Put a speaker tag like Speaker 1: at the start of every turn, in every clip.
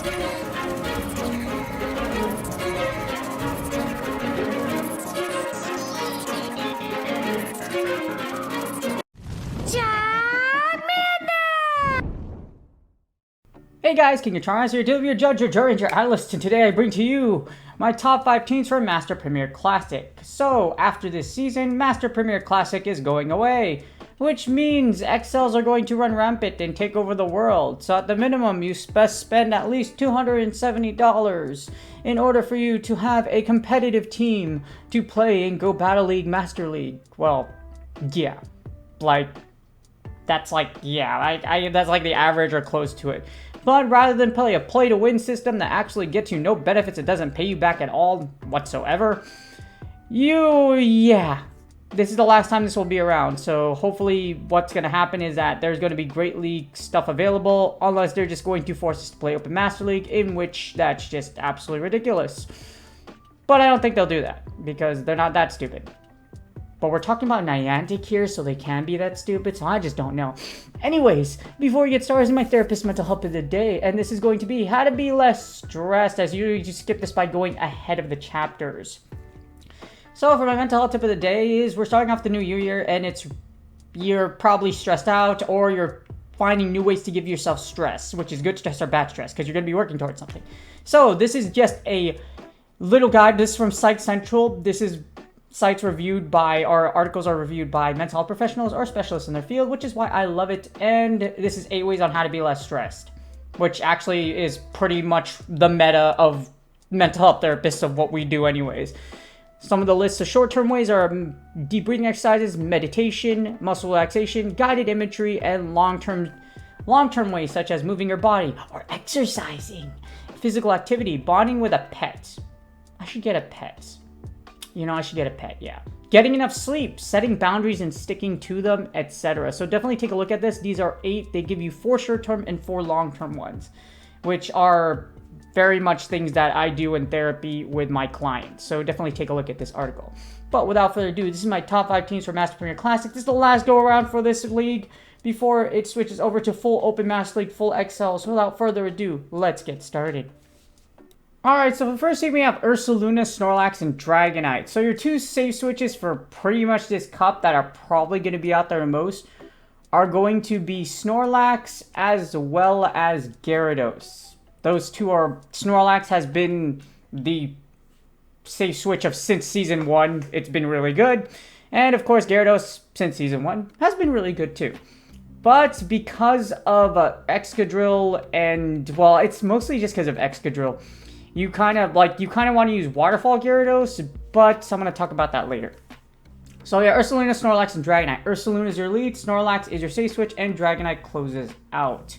Speaker 1: Hey guys, King of Charms here, your judge, your jury, and your analyst, and today I bring to you my top 5 teams for Master Premier Classic. So, after this season, Master Premier Classic is going away, which means XLs are going to run rampant and take over the world. So at the minimum, you best spend at least $270 in order for you to have a competitive team to play in Go Battle League Master League. Well, yeah, that's like the average or close to it. But rather than play a play-to-win system that actually gets you no benefits, it doesn't pay you back at all whatsoever, this is the last time this will be around. So hopefully what's going to happen is that there's going to be Great League stuff available, unless they're just going to force us to play Open Master League, in which that's just absolutely ridiculous. But I don't think they'll do that, because they're not that stupid. But we're talking about Niantic here, so they can be that stupid, so I just don't know. Anyways, before we get started, this is my therapist mental help of the day, and this is going to be how to be less stressed, as you just skip this by going ahead of the chapters. So for my mental health tip of the day is, we're starting off the new year, and you're probably stressed out, or you're finding new ways to give yourself stress, which is good stress or bad stress, because you're going to be working towards something. So this is just a little guide. This is from Psych Central. This is articles are reviewed by mental health professionals or specialists in their field, which is why I love it. And this is 8 ways on how to be less stressed, which actually is pretty much the meta of mental health therapists of what we do anyways. Some of the lists of short-term ways are deep breathing exercises, meditation, muscle relaxation, guided imagery, and long-term ways such as moving your body or exercising, physical activity, bonding with a pet. I should get a pet. Yeah. Getting enough sleep, setting boundaries and sticking to them, etc. So definitely take a look at this. These are 8. They give you 4 short-term and 4 long-term ones, which are very much things that I do in therapy with my clients. So definitely take a look at this article. But without further ado, this is my top 5 teams for Master Premier Classic. This is the last go-around for this league before it switches over to full Open Master League, full XL. So without further ado, let's get started. Alright, so for the first team we have Ursaluna, Snorlax, and Dragonite. So your 2 safe switches for pretty much this cup that are probably going to be out there the most are going to be Snorlax as well as Gyarados. Those 2 are... Snorlax has been the safe switch since Season 1. It's been really good. And of course Gyarados, since Season 1, has been really good too. But because of Excadrill and... well, it's mostly just because of Excadrill. You kind of want to use Waterfall Gyarados, but I'm going to talk about that later. So yeah, Ursaluna, Snorlax, and Dragonite. Ursaluna is your lead, Snorlax is your safe switch, and Dragonite closes out.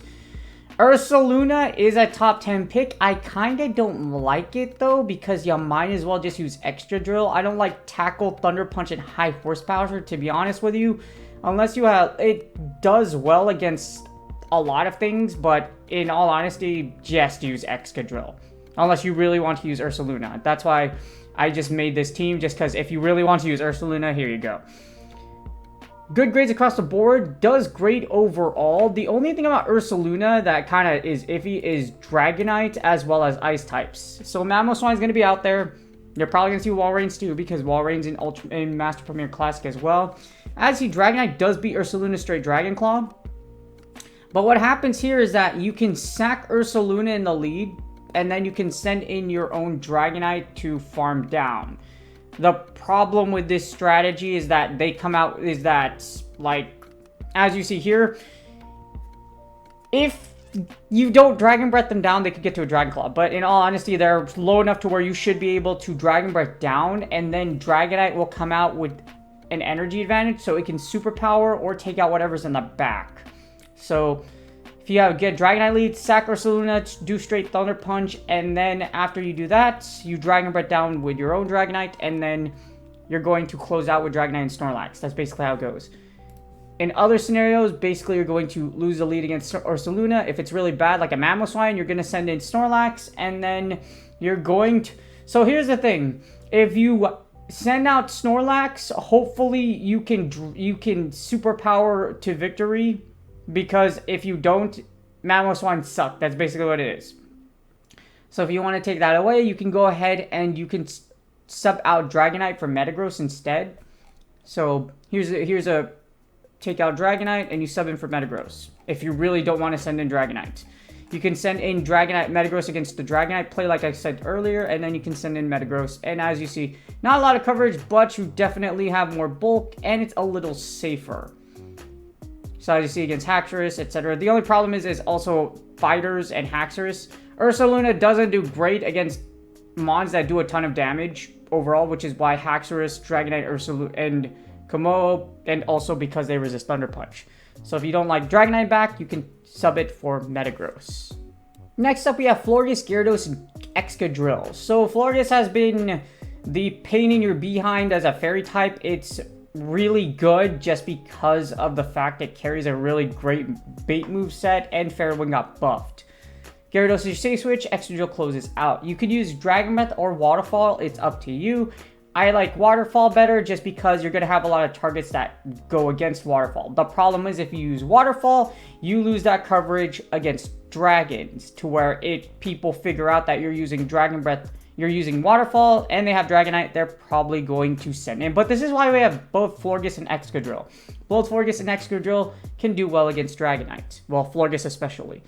Speaker 1: Ursaluna is a top 10 pick. I kind of don't like it though, because you might as well just use Extra Drill. I don't like Tackle, Thunder Punch, and High Horsepower, to be honest with you. Unless you have... it does well against a lot of things, but in all honesty, just use Excadrill. Unless you really want to use Ursaluna. That's why I just made this team, just because if you really want to use Ursaluna, here you go. Good grades across the board, does great overall. The only thing about Ursaluna that kind of is iffy is Dragonite as well as Ice types. So Mamoswine is going to be out there. You're probably going to see Walreins too, because Walreins in Master Premier Classic as well. As he Dragonite does beat Ursaluna straight Dragon Claw. But what happens here is that you can sack Ursaluna in the lead, and then you can send in your own Dragonite to farm down. The problem with this strategy is that as you see here, if you don't Dragon Breath them down, they could get to a Dragon Claw. But in all honesty, they're low enough to where you should be able to Dragon Breath down, and then Dragonite will come out with an energy advantage, so it can superpower or take out whatever's in the back. So if you get Dragonite lead, sack Ursaluna, do straight Thunder Punch, and then after you do that, you Dragon Breath down with your own Dragonite, and then you're going to close out with Dragonite and Snorlax. That's basically how it goes. In other scenarios, basically you're going to lose the lead against Ursaluna. If it's really bad, like a Mamoswine, you're going to send in Snorlax, and then you're going to... So here's the thing. If you send out Snorlax, hopefully you can superpower to victory. Because if you don't, Mamoswine suck. That's basically what it is. So if you want to take that away, you can go ahead and you can sub out Dragonite for Metagross instead. So here's a take out Dragonite and you sub in for Metagross. If you really don't want to send in Dragonite, you can send in Dragonite Metagross against the Dragonite play like I said earlier, and then you can send in Metagross. And as you see, not a lot of coverage, but you definitely have more bulk and it's a little safer. So as you see against Haxorus, etc. The only problem is also Fighters and Haxorus. Ursaluna doesn't do great against mons that do a ton of damage overall, which is why Haxorus, Dragonite, Ursaluna, and Komodo, and also because they resist Thunder Punch. So if you don't like Dragonite back, you can sub it for Metagross. Next up, we have Florges, Gyarados, and Excadrill. So Florges has been the pain in your behind as a fairy type. It's really good just because of the fact it carries a really great bait move set, and Fairy Wind got buffed. Gyarados is your safe switch, Excadrill closes out. You could use Dragon Breath or Waterfall, it's up to you. I like Waterfall better just because you're going to have a lot of targets that go against Waterfall. The problem is if you use Waterfall, you lose that coverage against dragons to where people figure out that you're using Dragon Breath, you're using Waterfall, and they have Dragonite, they're probably going to send in. But this is why we have both Florges and Excadrill. Both Florges and Excadrill can do well against Dragonite. Well, Florges especially.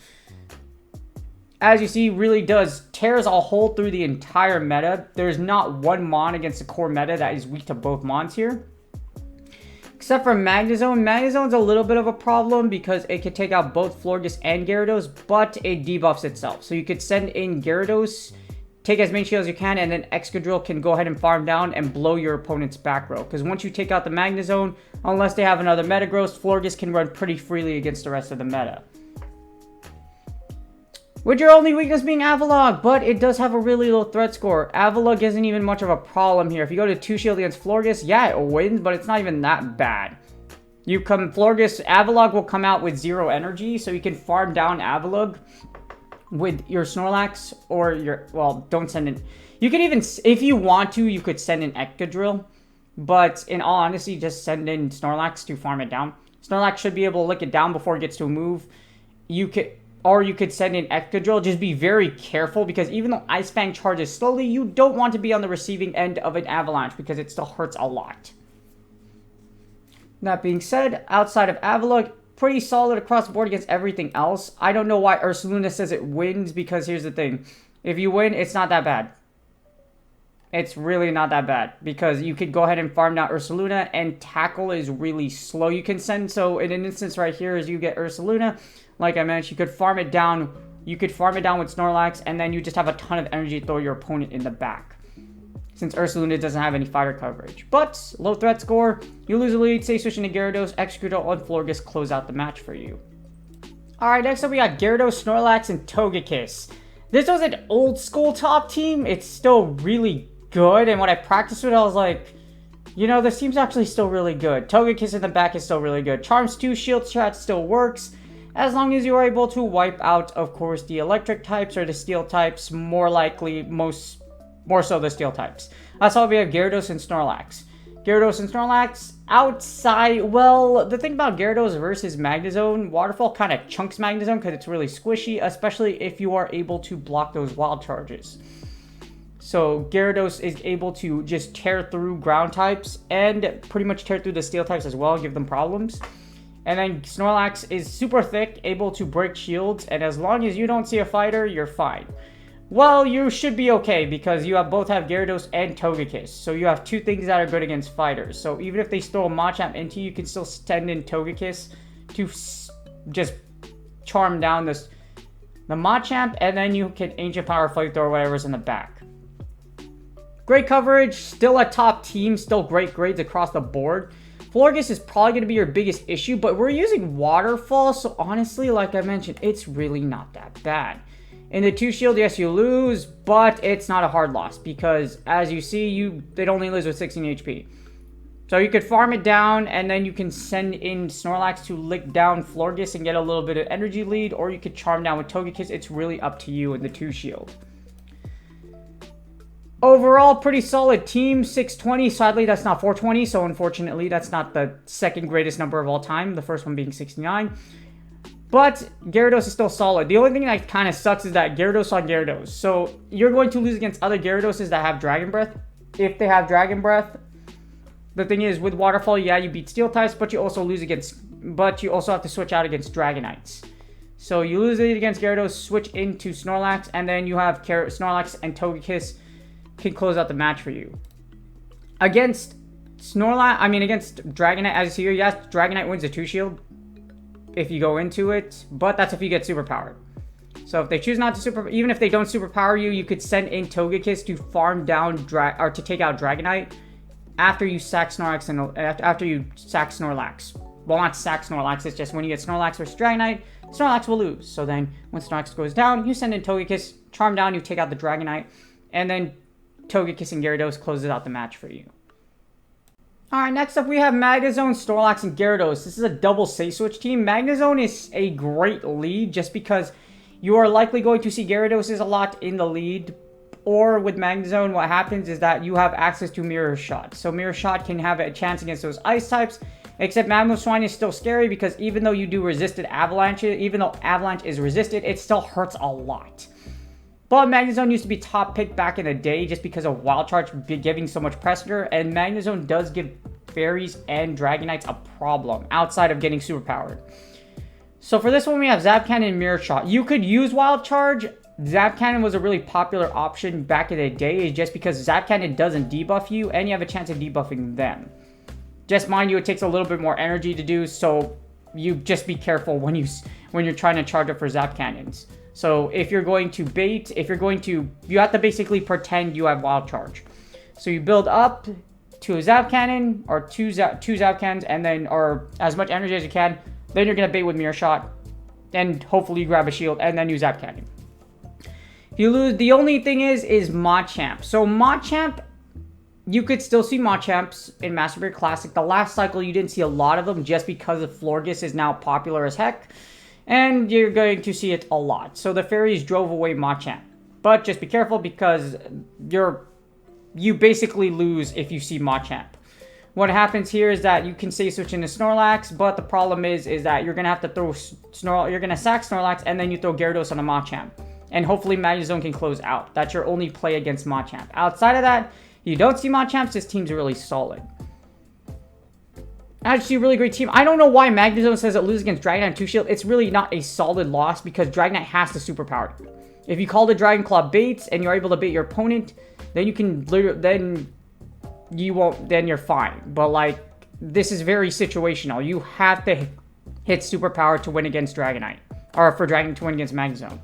Speaker 1: As you see, really tears a hole through the entire meta. There's not one mon against the core meta that is weak to both mons here. Except for Magnezone. Magnezone's a little bit of a problem because it can take out both Florges and Gyarados, but it debuffs itself. So you could send in Gyarados, take as many shields as you can, and then Excadrill can go ahead and farm down and blow your opponent's back row. Because once you take out the Magnezone, unless they have another Metagross, Florges can run pretty freely against the rest of the meta. With your only weakness being Avalugg, but it does have a really low threat score. Avalugg isn't even much of a problem here. If you go to 2 shield against Florges, yeah, it wins, but it's not even that bad. Avalugg will come out with 0 energy, so you can farm down Avalugg with your Snorlax or your, well, don't send in. You can even, if you want to, you could send in Excadrill, but in all honesty, just send in Snorlax to farm it down. Snorlax should be able to lick it down before it gets to a move. Or you could send in Excadrill. Just be very careful because even though Ice Fang charges slowly, you don't want to be on the receiving end of an Avalanche because it still hurts a lot. That being said, outside of Avalugg, pretty solid across the board against everything else. I don't know why Ursaluna says it wins because here's the thing. If you win, it's not that bad. It's really not that bad because you could go ahead and farm down Ursaluna and Tackle is really slow. You can send, so in an instance right here is you get Ursaluna. Like I mentioned, you could farm it down. You could farm it down with Snorlax, and then you just have a ton of energy to throw your opponent in the back. Since Ursaluna doesn't have any fighter coverage. But, low threat score, you lose a lead, say switch into Gyarados, Excadrill, and Florges close out the match for you. Alright, next up we got Gyarados, Snorlax, and Togekiss. This was an old school top team. It's still really good, and when I practiced with it, I was like, you know, this team's actually still really good. Togekiss in the back is still really good. Charms 2 shield strat still works. As long as you are able to wipe out, of course, the electric types or the steel types, more likely, more so the steel types. That's why we have Gyarados and Snorlax. Gyarados and Snorlax, outside, well, the thing about Gyarados versus Magnezone, Waterfall kind of chunks Magnezone because it's really squishy, especially if you are able to block those wild charges. So Gyarados is able to just tear through ground types and pretty much tear through the steel types as well, give them problems. And then Snorlax is super thick, able to break shields, and as long as you don't see a fighter, you're fine. Well, you should be okay, because you both have Gyarados and Togekiss. So you have 2 things that are good against fighters. So even if they throw a Machamp into you, you can still send in Togekiss to just charm down the Machamp, and then you can Ancient Power Flamethrower, whatever's in the back. Great coverage, still a top team, still great grades across the board. Florges is probably going to be your biggest issue, but we're using Waterfall, so honestly, like I mentioned, it's really not that bad. In the 2 shield, yes, you lose, but it's not a hard loss, because as you see, they'd only lose with 16 HP. So you could farm it down, and then you can send in Snorlax to lick down Florges and get a little bit of energy lead, or you could charm down with Togekiss. It's really up to you in the 2 shield. Overall, pretty solid team, 620. Sadly, that's not 420, so unfortunately, that's not the second greatest number of all time, the first one being 69. But Gyarados is still solid. The only thing that kind of sucks is that Gyarados on Gyarados. So you're going to lose against other Gyaradoses that have Dragon Breath. If they have Dragon Breath, the thing is with Waterfall, yeah, you beat Steel types, but you also have to switch out against Dragonites. So you lose it against Gyarados, switch into Snorlax, and then you have Snorlax and Togekiss can close out the match for you. Against Dragonite, as you see here, yes, Dragonite wins a 2-shield if you go into it, but that's if you get superpowered. So if they choose not to even if they don't superpower you, you could send in Togekiss to farm down or to take out Dragonite after you sack Snorlax Well, not sack Snorlax, it's just when you get Snorlax versus Dragonite, Snorlax will lose. So then when Snorlax goes down, you send in Togekiss, charm down, you take out the Dragonite, and then Togekiss and Gyarados closes out the match for you. Alright, next up we have Magnezone, Snorlax, and Gyarados. This is a double Say-Switch team. Magnezone is a great lead just because you are likely going to see Gyarados a lot in the lead. Or with Magnezone, what happens is that you have access to Mirror Shot. So Mirror Shot can have a chance against those Ice types. Except Mamoswine is still scary because even though you do resisted Avalanche, even though Avalanche is resisted, it still hurts a lot. But Magnezone used to be top pick back in the day just because of Wild Charge giving so much pressure, and Magnezone does give Fairies and Dragonites a problem outside of getting superpowered. So for this one, we have Zap Cannon and Mirror Shot. You could use Wild Charge. Zap Cannon was a really popular option back in the day just because Zap Cannon doesn't debuff you and you have a chance of debuffing them. Just mind you, it takes a little bit more energy to do, so you just be careful when you're trying to charge up for Zap Cannons. So if you're going to bait, you have to basically pretend you have Wild Charge. So you build up to a Zap Cannon or two Zap Cannons, and then, or as much energy as you can. Then you're gonna bait with Mirror Shot, and hopefully you grab a shield, and then you Zap Cannon. If you lose, the only thing is Machamp. So Machamp, you could still see Machamps in Master Breed Classic. The last cycle, you didn't see a lot of them just because of Florges is now popular as heck. And you're going to see it a lot. So the Fairies drove away Machamp. But just be careful because you basically lose if you see Machamp. What happens here is that you can say switch into Snorlax, but the problem is that you're going to have to throw you're going to sack Snorlax and then you throw Gyarados on a Machamp. And hopefully Magnezone can close out. That's your only play against Machamp. Outside of that, you don't see Machamps, this team's really solid. Actually, a really great team. I don't know why Magnezone says it loses against Dragonite 2-shield. It's really not a solid loss because Dragonite has to superpower. If you call the Dragon Claw baits and you're able to bait your opponent, then you can then you're fine. But like, this is very situational. You have to hit superpower to win against Dragonite, or for Dragon to win against Magnezone.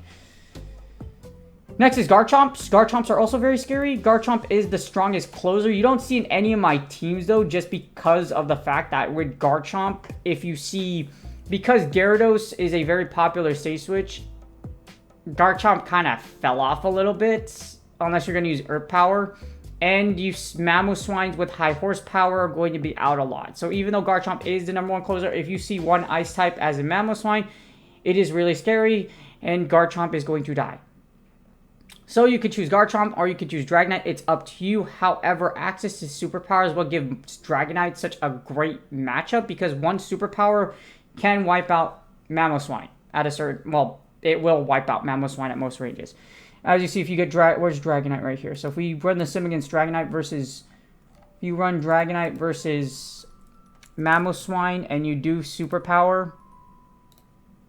Speaker 1: Next is Garchomps. Garchomps are also very scary. Garchomp is the strongest closer. You don't see in any of my teams, though, just because of the fact that with Garchomp, because Gyarados is a very popular Say Switch, Garchomp kind of fell off a little bit, unless you're going to use Earth Power. And Mamoswines with high horsepower are going to be out a lot. So even though Garchomp is the #1 closer, if you see one Ice type as a Mamoswine, it is really scary, and Garchomp is going to die. So you could choose Garchomp or you could choose Dragonite. It's up to you. However, access to superpowers will give Dragonite such a great matchup because one superpower can wipe out Mamoswine at a certain... Well, it will wipe out Mamoswine at most ranges. As you see, if you get... Where's Dragonite right here? So if we run the sim against Dragonite versus... If you run Dragonite versus Mamoswine and you do superpower...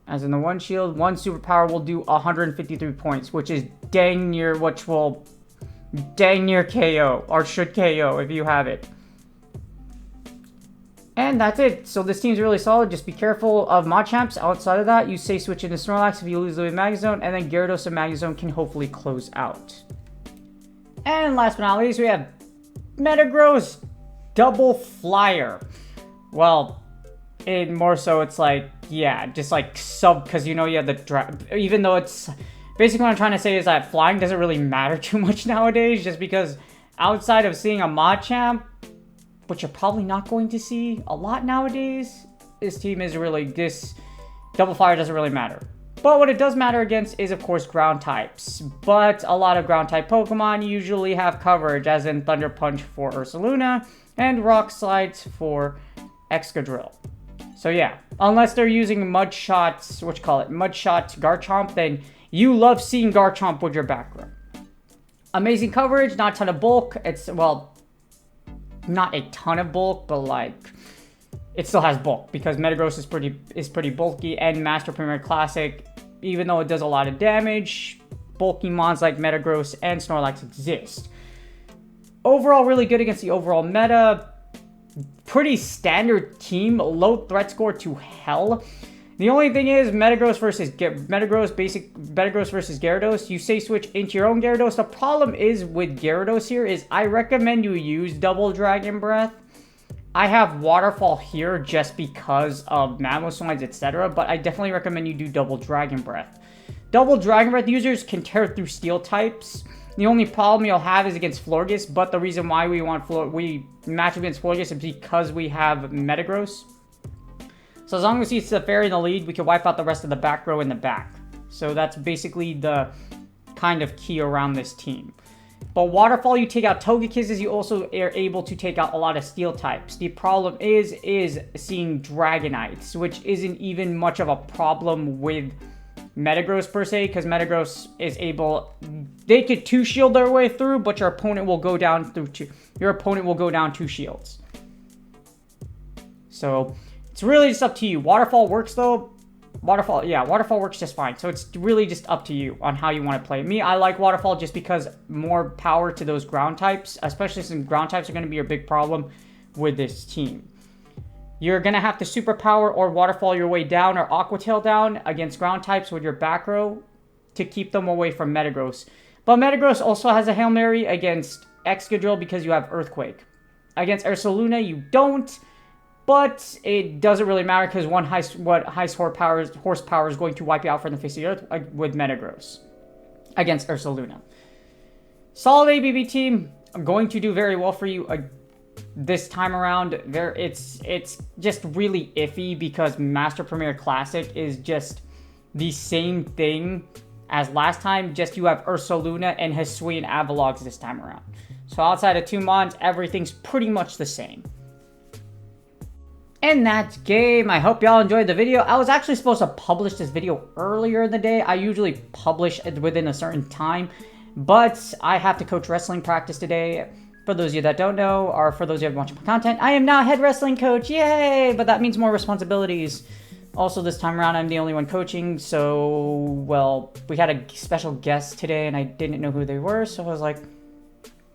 Speaker 1: As in the one shield, one superpower will do 153 points, which is dang near KO, or should KO if you have it. And that's it. So this team's really solid. Just be careful of Machamps. Outside of that, you say switch into Snorlax if you lose the Magnezone, and then Gyarados and Magnezone can hopefully close out. And last but not least, we have Metagross Double Flyer. Well, more so it's like, yeah, just like sub, because you know you have the even though it's basically what I'm trying to say is that flying doesn't really matter too much nowadays, just because outside of seeing a Machamp, which you're probably not going to see a lot nowadays, this Double Flyer doesn't really matter. But what it does matter against is, of course, ground types. But a lot of ground type Pokemon usually have coverage, as in Thunder Punch for Ursaluna and Rock Slides for Excadrill. So yeah, unless they're using Mudshot's, Mudshot's Garchomp, then you love seeing Garchomp with your back row. Amazing coverage, not a ton of bulk. It's, well, not a ton of bulk, but like, it still has bulk because Metagross is pretty bulky, and Master Premier Classic, even though it does a lot of damage, bulky mons like Metagross and Snorlax exist. Overall, really good against the overall meta. Pretty standard team, low threat score to hell. The only thing is Metagross versus Gyarados. You say switch into your own Gyarados. The problem is with Gyarados here is I recommend you use Double Dragon Breath. I have Waterfall here just because of Mamoswines, etc. But I definitely recommend you do Double Dragon Breath. Double Dragon Breath users can tear through Steel types. The only problem you'll have is against Florges, but the reason why we match against Florges is because we have Metagross. So as long as he's the fairy in the lead, we can wipe out the rest of the back row in the back. So that's basically the kind of key around this team. But Waterfall, you take out Togekisses, you also are able to take out a lot of Steel types. The problem is seeing Dragonites, which isn't even much of a problem with Metagross per se, because Metagross is able, they could 2-shield their way through, but your opponent will go down through two shields. So it's really just up to you. Waterfall works though. Waterfall works just fine. So it's really just up to you on how you want to play. Me, I like Waterfall just because more power to those ground types, especially since ground types are going to be your big problem with this team. You're going to have to Superpower or Waterfall your way down or Aqua Tail down against ground types with your back row to keep them away from Metagross. But Metagross also has a Hail Mary against Excadrill because you have Earthquake. Against Ursaluna, you don't, but it doesn't really matter because high horsepower is going to wipe you out from the face of the earth with Metagross against Ursaluna. Solid ABB team. I'm going to do very well for you this time around. It's just really iffy because Master Premier Classic is just the same thing as last time, just you have Ursaluna and Hisuian Avalogs this time around. So outside of 2 mons, everything's pretty much the same. And that's game. I hope y'all enjoyed the video. I was actually supposed to publish this video earlier in the day. I usually publish it within a certain time, but I have to coach wrestling practice today. For those of you that don't know, or for those of you who are watching my content, I am now head wrestling coach. Yay! But that means more responsibilities. Also, this time around, I'm the only one coaching. So, well, we had a special guest today, and I didn't know who they were. So I was like,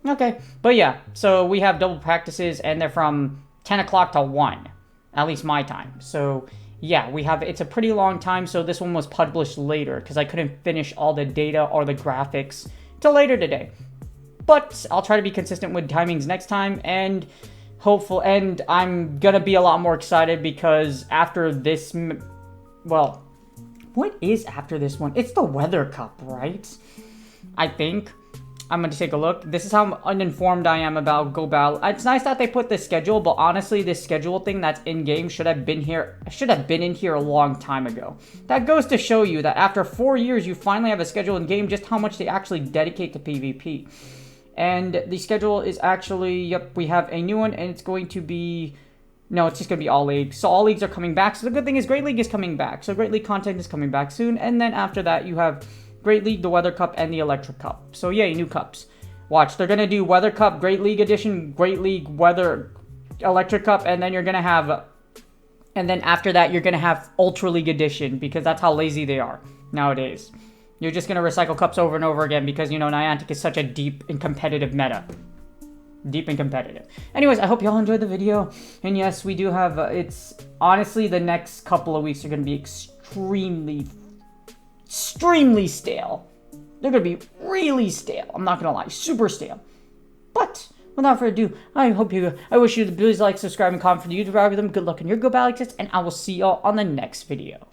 Speaker 1: okay. But yeah, so we have double practices, and they're from 10 o'clock to 1. At least my time. So, yeah, it's a pretty long time. So this one was published later because I couldn't finish all the data or the graphics till later today. But I'll try to be consistent with timings next time, and I'm gonna be a lot more excited because after this, well, what is after this one? It's the Weather Cup, right? I think. I'm gonna take a look. This is how uninformed I am about Go Battle. It's nice that they put this schedule, but honestly, this schedule thing that's in game should have been in here a long time ago. That goes to show you that after 4 years, you finally have a schedule in game, just how much they actually dedicate to PvP. And the schedule is actually, yep, we have a new one, and it's going to be, no, it's just going to be all leagues. So all leagues are coming back. So the good thing is Great League is coming back. So Great League content is coming back soon. And then after that, you have Great League, the Weather Cup, and the Electric Cup. So yay, new cups. Watch, they're going to do Weather Cup, Great League Edition, Great League, Weather, Electric Cup, and then you're going to have, and then after that, you're going to have Ultra League Edition, because that's how lazy they are nowadays. You're just going to recycle cups over and over again because, you know, Niantic is such a deep and competitive meta. Deep and competitive. Anyways, I hope y'all enjoyed the video. And yes, we do have, it's honestly, the next couple of weeks are going to be extremely stale. They're going to be really stale. I'm not going to lie. Super stale. But without further ado, I wish you to please like, subscribe, and comment for the YouTube algorithm. Good luck in your Go Battle exists, and I will see y'all on the next video.